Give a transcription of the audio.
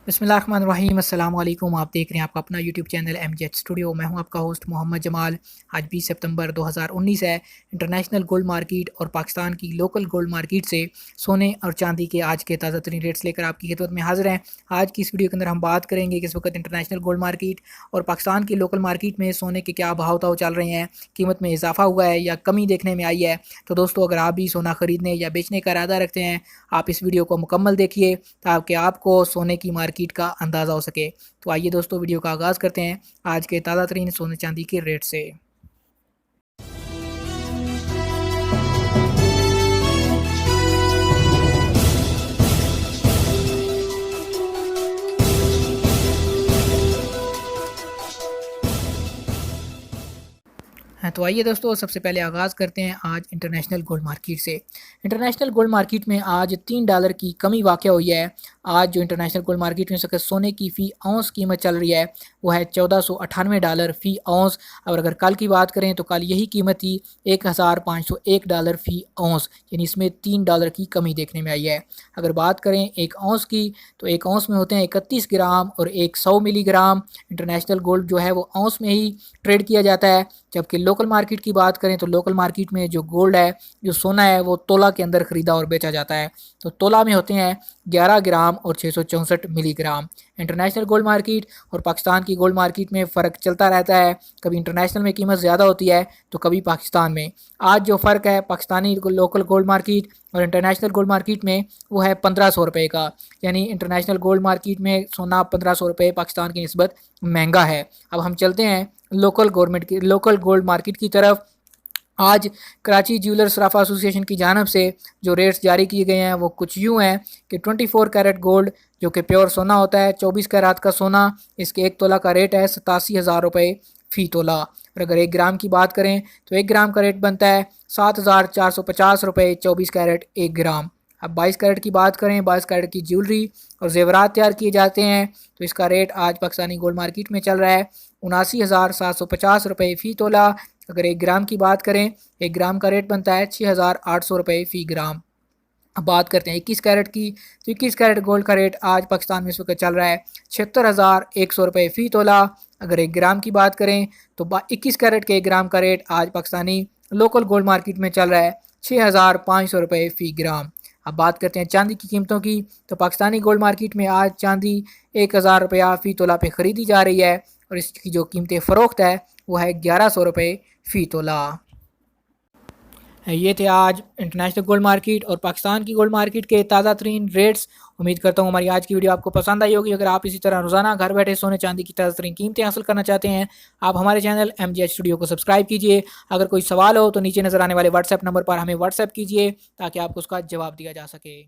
बिस्मिल्लाहिर्रहमानिर्रहीम अस्सलाम वालेकुम। आप देख रहे हैं आपका अपना यूट्यूब चैनल एमजेड स्टूडियो। मैं हूं आपका होस्ट मोहम्मद जमाल। आज 20 सितंबर 2019 है। इंटरनेशनल गोल्ड मार्केट और पाकिस्तान की लोकल गोल्ड मार्केट से सोने और चांदी के आज के ताज़ा तरीन रेट्स लेकर आपकी खिदमत में हाजिर हैं। आज की इस वीडियो के अंदर हम बात करेंगे कि इस वक्त इंटरनेशनल गोल्ड मार्केट और पाकिस्तान की लोकल मार्केट में सोने के क्या भाव ताव चल रहे हैं, कीमत में इजाफा हुआ है या कमी देखने में आई है। तो दोस्तों, अगर आप भी सोना खरीदने या बेचने का इरादा रखते हैं, आप इस वीडियो को मुकम्मल देखिए ताकि आपको सोने की मार्केट का अंदाज़ा हो सके। तो आइए दोस्तों, वीडियो का आगाज़ करते हैं आज के ताज़ा तरीन सोने चांदी के रेट से। हाँ, तो आइए दोस्तों, सबसे पहले आगाज़ करते हैं आज इंटरनेशनल गोल्ड मार्केट से। इंटरनेशनल गोल्ड मार्केट में आज $3 की कमी वाक़या हुई है। आज जो इंटरनेशनल गोल्ड मार्केट में इस वक्त सोने की फ़ी औंस कीमत चल रही है वो है $1498 फ़ी औंस। और अगर कल की बात करें तो कल यही कीमत थी $1501 फ़ी औंस, यानी इसमें $3 की कमी देखने में आई है। अगर बात करें एक औंस की, तो एक औंस में होते हैं 31 ग्राम और एक 100 मिलीग्राम। इंटरनेशनल गोल्ड जो है वो औंस में ही ट्रेड किया जाता है। जबकि लोकल मार्केट की बात करें तो लोकल मार्केट में जो गोल्ड है, जो सोना है, वो तोला के अंदर ख़रीदा और बेचा जाता है। तो तोला में होते हैं 11 ग्राम और 664 मिलीग्राम। इंटरनेशनल गोल्ड मार्केट और पाकिस्तान की गोल्ड मार्केट में फ़र्क चलता रहता है। कभी इंटरनेशनल में कीमत ज़्यादा होती है तो कभी पाकिस्तान में। आज जो फ़र्क है पाकिस्तानी लोकल गोल्ड मार्केट और इंटरनेशनल गोल्ड मार्केट में, वो है 1500 रुपये का। यानी इंटरनेशनल गोल्ड मार्केट में सोना 1500 रुपये पाकिस्तान की निस्बत महंगा है। अब हम चलते हैं लोकल गोल्ड मार्केट की तरफ। आज कराची ज्वेलर्स सराफा एसोसिएशन की जानब से जो रेट्स जारी किए गए हैं वो कुछ यूँ हैं कि 24 कैरेट गोल्ड, जो कि प्योर सोना होता है, 24 कैरात का सोना, इसके 1 तोला का रेट है 87,000 रुपये फ़ी तोला। और अगर 1 ग्राम की बात करें तो 1 ग्राम का रेट बनता है 7,450 रुपये 24 कैरेट 1 ग्राम। अब 22 कैरेट की बात करें, 22 कैरेट की ज्वेलरी और जेवरात तैयार किए जाते हैं तो इसका रेट आज पाकिस्तानी गोल्ड मार्केट में चल रहा है 79,750 रुपये फ़ी तोला। अगर 1 ग्राम की बात करें, 1 ग्राम का रेट बनता है 6,800 रुपये फ़ी ग्राम। अब बात करते हैं 21 कैरेट की, तो 21 कैरेट गोल्ड का रेट आज पाकिस्तान में इस वक्त चल रहा है 76,100 रुपये फ़ी तोला। अगर 1 ग्राम की बात करें तो 21 कैरेट के 1 ग्राम का रेट आज पाकिस्तानी लोकल गोल्ड मार्केट में चल रहा है 6,500 रुपये फ़ी ग्राम। अब बात करते हैं चांदी की कीमतों की, तो पाकिस्तानी गोल्ड मार्केट में आज चांदी 1,000 रुपया फ़ी तोला पे ख़रीदी जा रही है और इसकी जो कीमतें फ़रोख्त है वो है 1100 रुपये फ़ी तोला। ये थे आज इंटरनेशनल गोल्ड मार्केट और पाकिस्तान की गोल्ड मार्केट के ताज़ा तरीन रेट्स। उम्मीद करता हूँ हमारी आज की वीडियो आपको पसंद आई होगी। अगर आप इसी तरह रोज़ाना घर बैठे सोने चांदी की ताज़ा तरीन कीमतें हासिल करना चाहते हैं, आप हमारे चैनल एमजेएच स्टूडियो को सब्सक्राइब कीजिए। अगर कोई सवाल हो तो नीचे नज़र आने वाले व्हाट्सएप नंबर पर हमें व्हाट्सएप कीजिए ताकि आपको उसका जवाब दिया जा सके।